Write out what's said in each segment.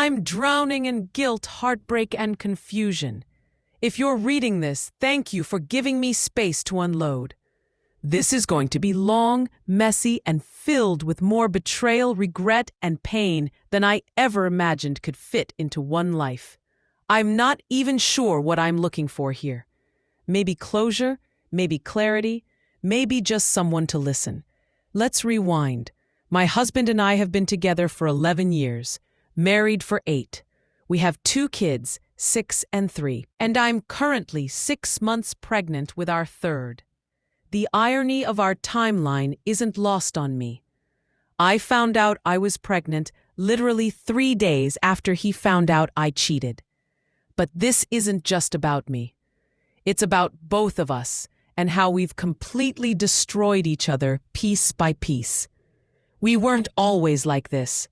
I'm drowning in guilt, heartbreak, and confusion. If you're reading this, thank you for giving me space to unload. This is going to be long, messy, and filled with more betrayal, regret, and pain than I ever imagined could fit into one life. I'm not even sure what I'm looking for here. Maybe closure, maybe clarity, maybe just someone to listen. Let's rewind. My husband and I have been together for 11 years, married for 8. We have 2 kids, 6 and 3, and I'm currently 6 months pregnant with our 3rd. The irony of our timeline isn't lost on me. I found out I was pregnant literally 3 days after he found out I cheated. But this isn't just about me. It's about both of us and how we've completely destroyed each other piece by piece. We weren't always like this.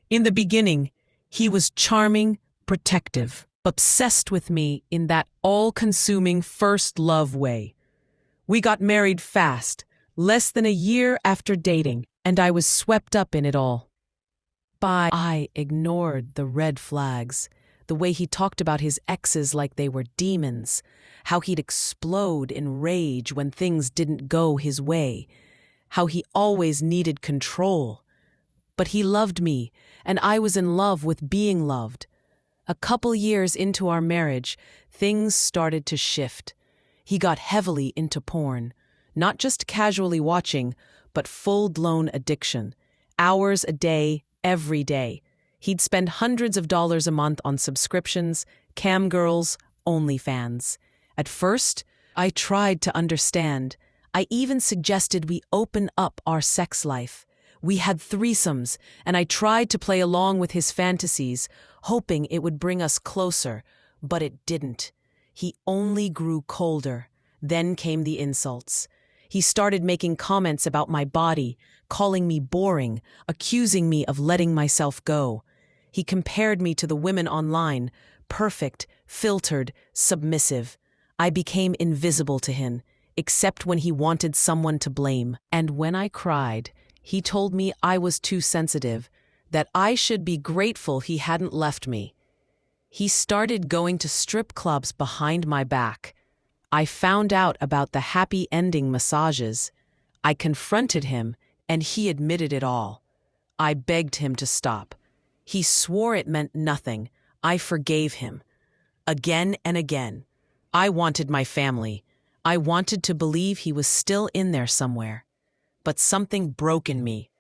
In the beginning, he was charming, protective, obsessed with me in that all-consuming first love way. We got married fast, less than a year after dating, and I was swept up in it all. I ignored the red flags, the way he talked about his exes like they were demons, how he'd explode in rage when things didn't go his way, how he always needed control. But he loved me, and I was in love with being loved. A couple years into our marriage, things started to shift. He got heavily into porn, not just casually watching, but full-blown addiction. Hours a day, every day. He'd spend hundreds of dollars a month on subscriptions, cam girls, OnlyFans. At first, I tried to understand. I even suggested we open up our sex life. We had threesomes, and I tried to play along with his fantasies, hoping it would bring us closer, but it didn't. He only grew colder. Then came the insults. He started making comments about my body, calling me boring, accusing me of letting myself go. He compared me to the women online, perfect, filtered, submissive. I became invisible to him, except when he wanted someone to blame. And when I cried, he told me I was too sensitive, that I should be grateful he hadn't left me. He started going to strip clubs behind my back. I found out about the happy ending massages. I confronted him, and he admitted it all. I begged him to stop. He swore it meant nothing. I forgave him. Again and again. I wanted my family. I wanted to believe he was still in there somewhere. But something broke in me.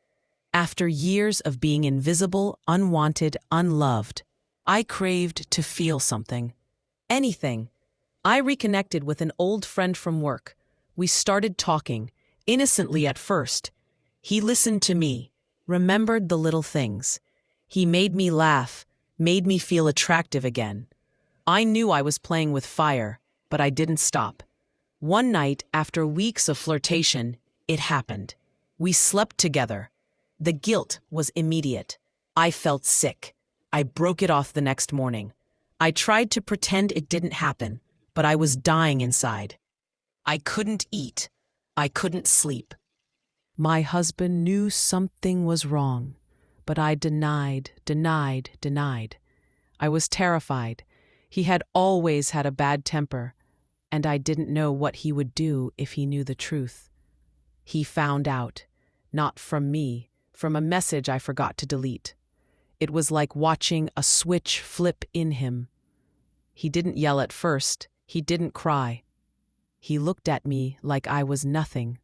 After years of being invisible, unwanted, unloved, I craved to feel something. Anything. I reconnected with an old friend from work. We started talking, innocently at first. He listened to me, remembered the little things. He made me laugh, made me feel attractive again. I knew I was playing with fire, but I didn't stop. One night, after weeks of flirtation, it happened. We slept together. The guilt was immediate. I felt sick. I broke it off the next morning. I tried to pretend it didn't happen, but I was dying inside. I couldn't eat. I couldn't sleep. My husband knew something was wrong, but I denied. I was terrified. He had always had a bad temper, and I didn't know what he would do if he knew the truth. He found out, not from me, from a message I forgot to delete. It was like watching a switch flip in him. He didn't yell at first. He didn't cry. He looked at me like I was nothing.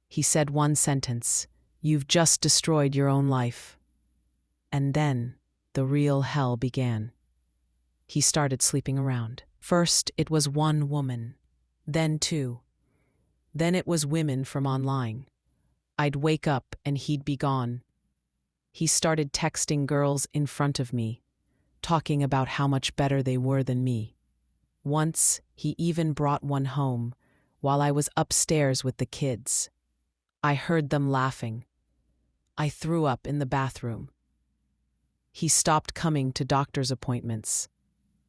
He said one sentence, "You've just destroyed your own life." And then the real hell began. He started sleeping around. First, it was one woman, then 2. Then it was women from online. I'd wake up and he'd be gone. He started texting girls in front of me, talking about how much better they were than me. Once, he even brought one home while I was upstairs with the kids. I heard them laughing. I threw up in the bathroom. He stopped coming to doctor's appointments.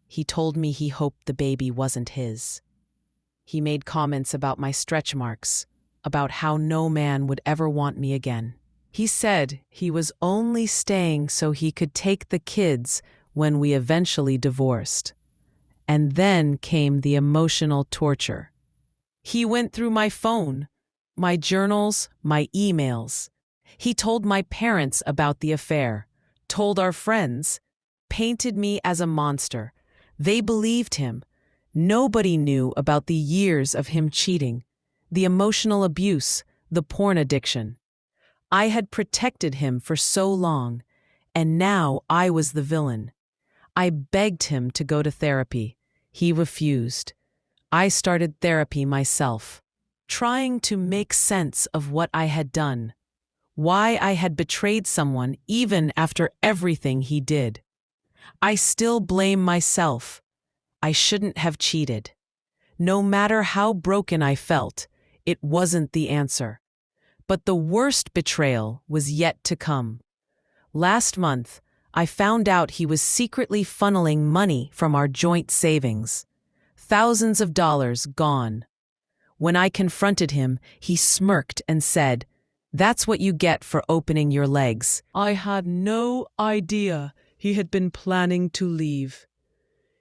He told me he hoped the baby wasn't his. He made comments about my stretch marks, about how no man would ever want me again. He said he was only staying so he could take the kids when we eventually divorced. And then came the emotional torture. He went through my phone, my journals, my emails. He told my parents about the affair, told our friends, painted me as a monster. They believed him. Nobody knew about the years of him cheating, the emotional abuse, the porn addiction. I had protected him for so long, and now I was the villain. I begged him to go to therapy. He refused. I started therapy myself, trying to make sense of what I had done, why I had betrayed someone even after everything he did. I still blame myself. I shouldn't have cheated. No matter how broken I felt, it wasn't the answer. But the worst betrayal was yet to come. Last month, I found out he was secretly funneling money from our joint savings. Thousands of dollars gone. When I confronted him, he smirked and said, "That's what you get for opening your legs." I had no idea he had been planning to leave.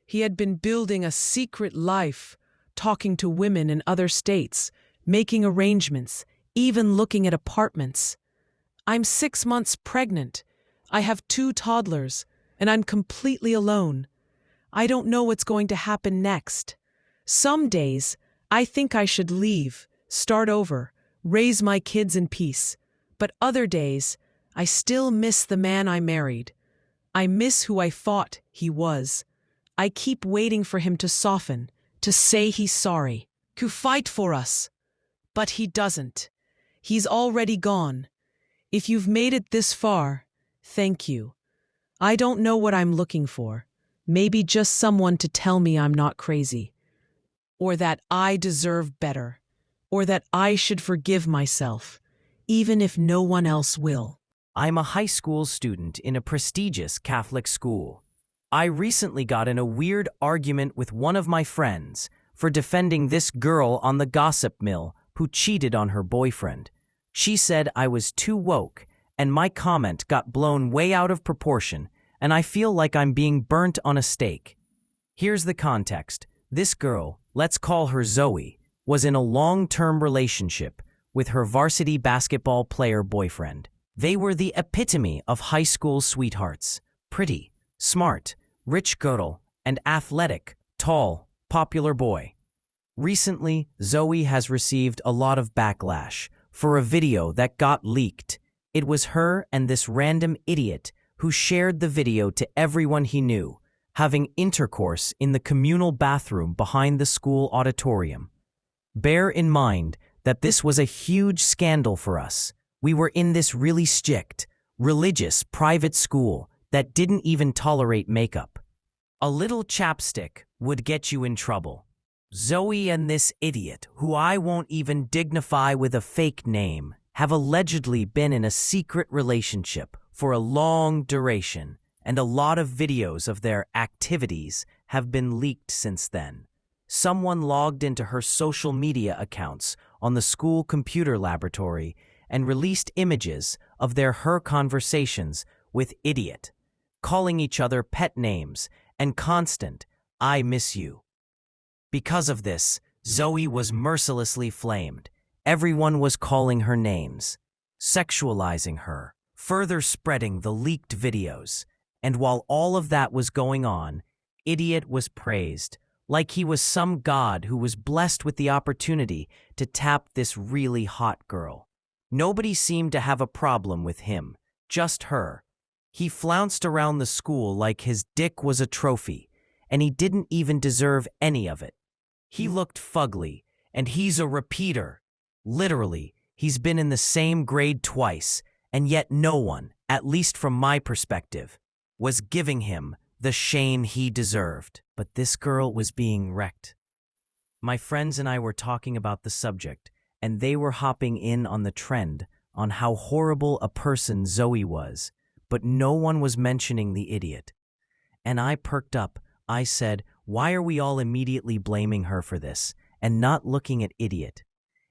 He had been building a secret life, talking to women in other states, making arrangements, even looking at apartments. I'm 6 months pregnant. I have 2 toddlers, and I'm completely alone. I don't know what's going to happen next. Some days, I think I should leave, start over, raise my kids in peace. But other days, I still miss the man I married. I miss who I thought he was. I keep waiting for him to soften, to say he's sorry, to fight for us. But he doesn't. He's already gone. If you've made it this far, thank you. I don't know what I'm looking for. Maybe just someone to tell me I'm not crazy. Or that I deserve better. Or that I should forgive myself, even if no one else will. I'm a high school student in a prestigious Catholic school. I recently got in a weird argument with one of my friends for defending this girl on the gossip mill who cheated on her boyfriend. She said I was too woke, and my comment got blown way out of proportion, and I feel like I'm being burnt on a stake. Here's the context. This girl, let's call her Zoe, was in a long-term relationship with her varsity basketball player boyfriend. They were the epitome of high school sweethearts. Pretty, smart, rich girl, and athletic, tall, popular boy. Recently, Zoe has received a lot of backlash for a video that got leaked. It was her and this random idiot who shared the video to everyone he knew, having intercourse in the communal bathroom behind the school auditorium. Bear in mind that this was a huge scandal for us. We were in this really strict, religious, private school that didn't even tolerate makeup. A little chapstick would get you in trouble. Zoe and this idiot, who I won't even dignify with a fake name, have allegedly been in a secret relationship for a long duration, and a lot of videos of their activities have been leaked since then. Someone logged into her social media accounts on the school computer laboratory and released images of her conversations with idiot, calling each other pet names and constant, "I miss you." Because of this, Zoe was mercilessly flamed. Everyone was calling her names, sexualizing her, further spreading the leaked videos. And while all of that was going on, idiot was praised, like he was some god who was blessed with the opportunity to tap this really hot girl. Nobody seemed to have a problem with him, just her. He flounced around the school like his dick was a trophy, and he didn't even deserve any of it. He looked fugly, and he's a repeater. Literally, he's been in the same grade twice, and yet no one, at least from my perspective, was giving him the shame he deserved. But this girl was being wrecked. My friends and I were talking about the subject, and they were hopping in on the trend on how horrible a person Zoe was, but no one was mentioning the idiot. And I perked up. I said, why are we all immediately blaming her for this and not looking at idiot?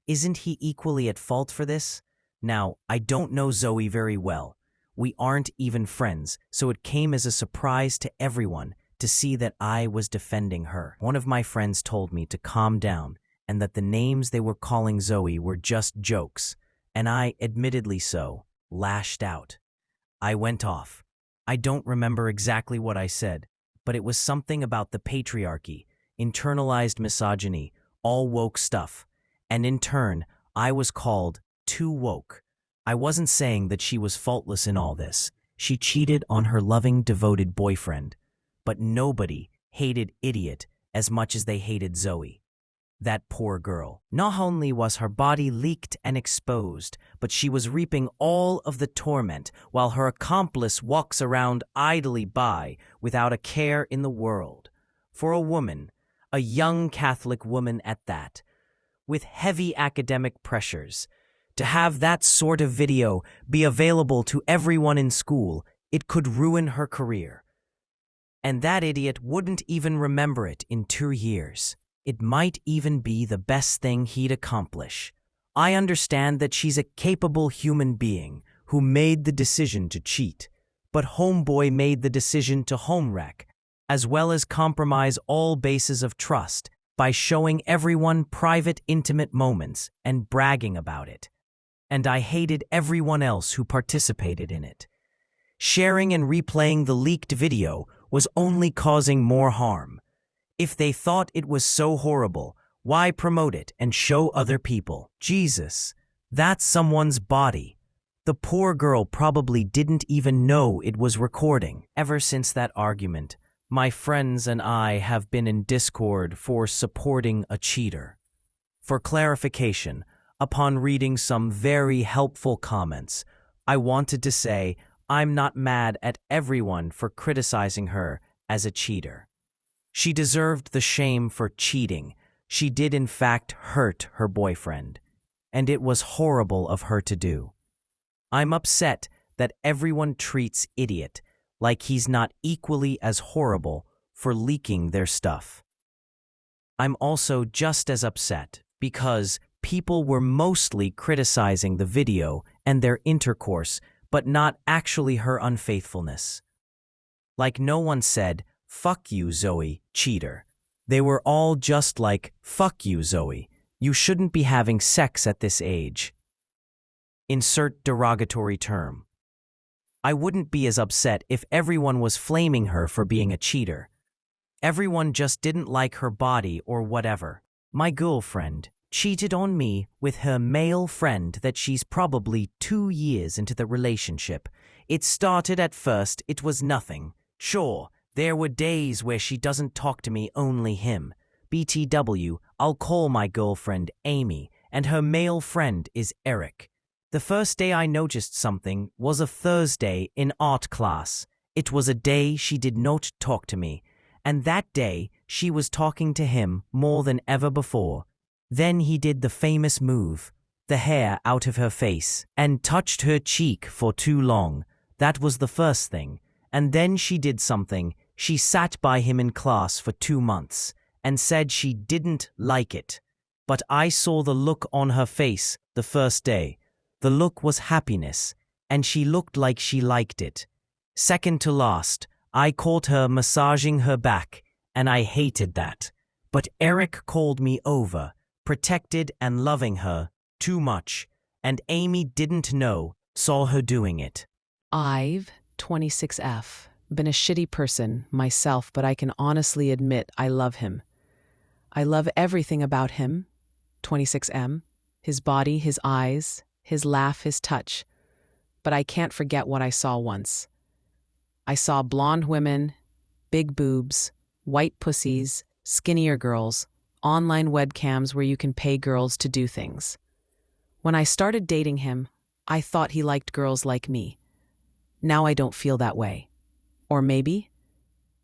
Isn't he equally at fault for this? Now, I don't know Zoe very well. We aren't even friends, so it came as a surprise to everyone to see that I was defending her. One of my friends told me to calm down and that the names they were calling Zoe were just jokes, and I, admittedly so, lashed out. I went off. I don't remember exactly what I said, but it was something about the patriarchy, internalized misogyny, all woke stuff, and in turn, I was called too woke. I wasn't saying that she was faultless in all this. She cheated on her loving, devoted boyfriend. But nobody hated Idiot as much as they hated Zoe. That poor girl. Not only was her body leaked and exposed, but she was reaping all of the torment while her accomplice walks around idly by without a care in the world. For a woman, a young Catholic woman at that, with heavy academic pressures, to have that sort of video be available to everyone in school, it could ruin her career. And that idiot wouldn't even remember it in 2 years. It might even be the best thing he'd accomplish. I understand that she's a capable human being who made the decision to cheat, but Homeboy made the decision to homewreck, as well as compromise all bases of trust by showing everyone private, intimate moments and bragging about it. And I hated everyone else who participated in it. Sharing and replaying the leaked video was only causing more harm. If they thought it was so horrible, why promote it and show other people? Jesus, that's someone's body. The poor girl probably didn't even know it was recording. Ever since that argument, my friends and I have been in discord for supporting a cheater. For clarification, upon reading some very helpful comments, I wanted to say I'm not mad at everyone for criticizing her as a cheater. She deserved the shame for cheating. She did in fact hurt her boyfriend, and it was horrible of her to do. I'm upset that everyone treats Idiot like he's not equally as horrible for leaking their stuff. I'm also just as upset because people were mostly criticizing the video and their intercourse, but not actually her unfaithfulness. Like no one said, "Fuck you, Zoe, cheater." They were all just like, "Fuck you, Zoe. You shouldn't be having sex at this age." Insert derogatory term. I wouldn't be as upset if everyone was flaming her for being a cheater. Everyone just didn't like her body or whatever. My girlfriend cheated on me with her male friend that she's probably 2 years into the relationship. It started at first, it was nothing. Sure, there were days where she doesn't talk to me, only him. BTW, I'll call my girlfriend Amy, and her male friend is Eric. The first day I noticed something was a Thursday in art class. It was a day she did not talk to me, and that day she was talking to him more than ever before. Then he did the famous move, the hair out of her face, and touched her cheek for too long. That was the first thing. And then she did something. She sat by him in class for 2 months and said she didn't like it. But I saw the look on her face the first day. The look was happiness, and she looked like she liked it. Second to last, I caught her massaging her back, and I hated that. But Eric called me over, protected and loving her too much, and Amy didn't know, saw her doing it. I've, 26F, been a shitty person myself, but I can honestly admit I love him. I love everything about him, 26M, his body, his eyes, his laugh, his touch. But I can't forget what I saw once. I saw blonde women, big boobs, white pussies, skinnier girls, online webcams where you can pay girls to do things. When I started dating him, I thought he liked girls like me. Now I don't feel that way. Or maybe,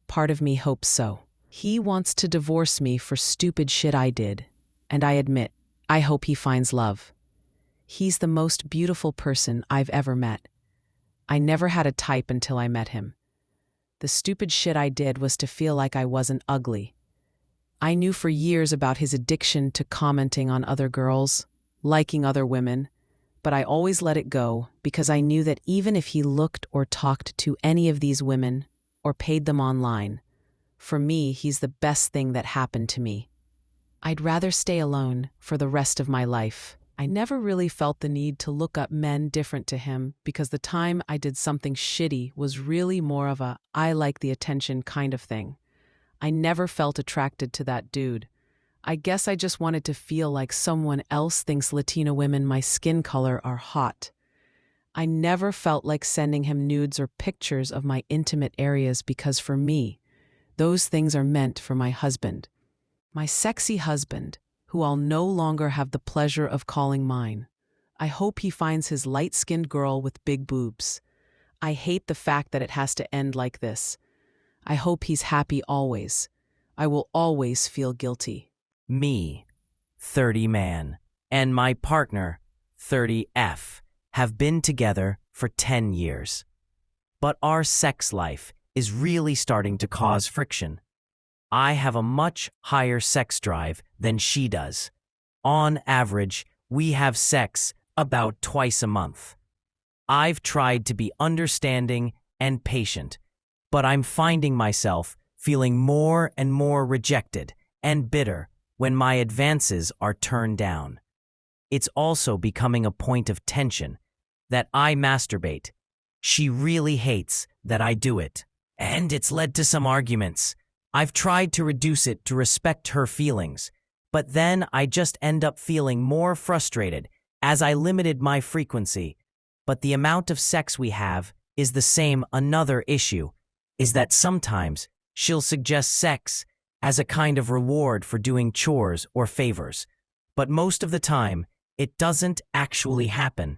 part of me hopes so. He wants to divorce me for stupid shit I did, and I admit, I hope he finds love. He's the most beautiful person I've ever met. I never had a type until I met him. The stupid shit I did was to feel like I wasn't ugly. I knew for years about his addiction to commenting on other girls, liking other women, but I always let it go because I knew that even if he looked or talked to any of these women or paid them online, for me, he's the best thing that happened to me. I'd rather stay alone for the rest of my life. I never really felt the need to look up men different to him because the time I did something shitty was really more of a I like the attention kind of thing. I never felt attracted to that dude. I guess I just wanted to feel like someone else thinks Latina women my skin color are hot. I never felt like sending him nudes or pictures of my intimate areas because for me, those things are meant for my husband. My sexy husband, who I'll no longer have the pleasure of calling mine. I hope he finds his light-skinned girl with big boobs. I hate the fact that it has to end like this. I hope he's happy always. I will always feel guilty. Me, 30 man, and my partner, 30F, have been together for 10 years. But our sex life is really starting to cause friction. I have a much higher sex drive than she does. On average, we have sex about twice a month. I've tried to be understanding and patient, but I'm finding myself feeling more and more rejected and bitter when my advances are turned down. It's also becoming a point of tension that I masturbate. She really hates that I do it, and it's led to some arguments. I've tried to reduce it to respect her feelings, but then I just end up feeling more frustrated as I limited my frequency. But the amount of sex we have is the same. Another issue is that sometimes she'll suggest sex as a kind of reward for doing chores or favors, but most of the time, it doesn't actually happen.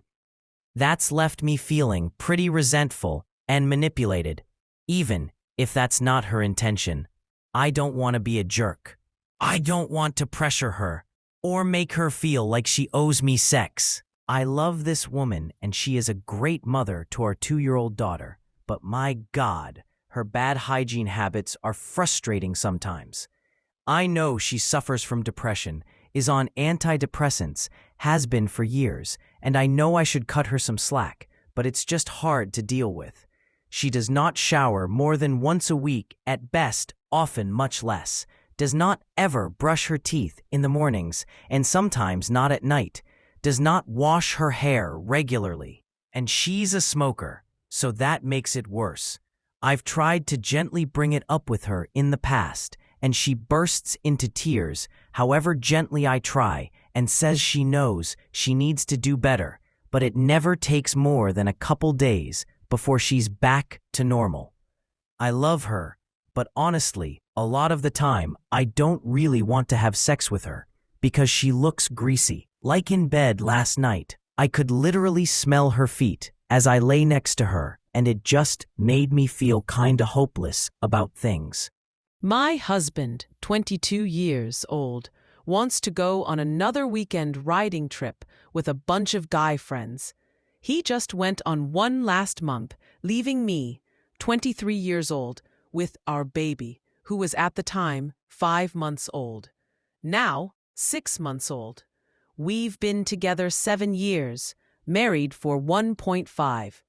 That's left me feeling pretty resentful and manipulated, even if that's not her intention. I don't want to be a jerk. I don't want to pressure her or make her feel like she owes me sex. I love this woman and she is a great mother to our 2-year-old daughter, but my God, her bad hygiene habits are frustrating sometimes. I know she suffers from depression, is on antidepressants, has been for years, and I know I should cut her some slack, but it's just hard to deal with. She does not shower more than once a week, at best, often much less, does not ever brush her teeth in the mornings, and sometimes not at night, does not wash her hair regularly, and she's a smoker, so that makes it worse. I've tried to gently bring it up with her in the past, and she bursts into tears, however gently I try, and says she knows she needs to do better, but it never takes more than a couple days before she's back to normal. I love her, but honestly, a lot of the time, I don't really want to have sex with her, because she looks greasy. Like in bed last night, I could literally smell her feet as I lay next to her, and it just made me feel kinda hopeless about things. My husband, 22 years old, wants to go on another weekend riding trip with a bunch of guy friends. He just went on one last month, leaving me, 23 years old, with our baby, who was at the time 5 months old. Now, 6 months old. We've been together 7 years, married for 1.5.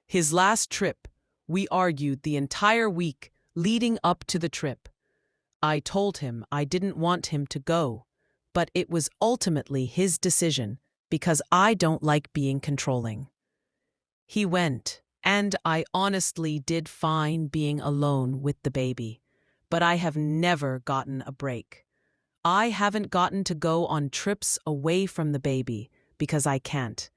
His last trip, we argued the entire week leading up to the trip. I told him I didn't want him to go, but it was ultimately his decision because I don't like being controlling. He went, and I honestly did fine being alone with the baby, but I have never gotten a break. I haven't gotten to go on trips away from the baby because I can't,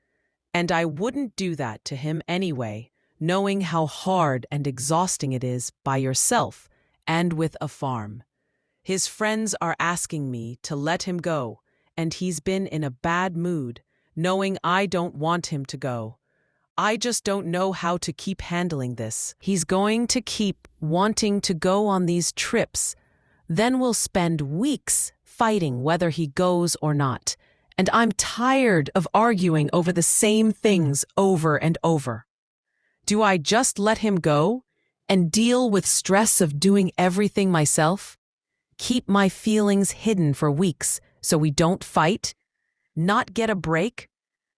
and I wouldn't do that to him anyway, knowing how hard and exhausting it is by yourself and with a farm. His friends are asking me to let him go, and he's been in a bad mood, knowing I don't want him to go. I just don't know how to keep handling this. He's going to keep wanting to go on these trips. Then we'll spend weeks fighting whether he goes or not, and I'm tired of arguing over the same things over and over. Do I just let him go and deal with stress of doing everything myself? Keep my feelings hidden for weeks so we don't fight? Not get a break?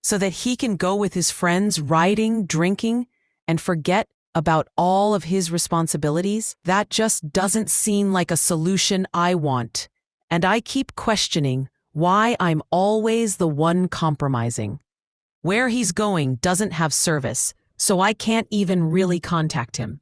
so that he can go with his friends riding, drinking, and forget about all of his responsibilities? That just doesn't seem like a solution I want, and I keep questioning why I'm always the one compromising. Where he's going doesn't have service, so I can't even really contact him.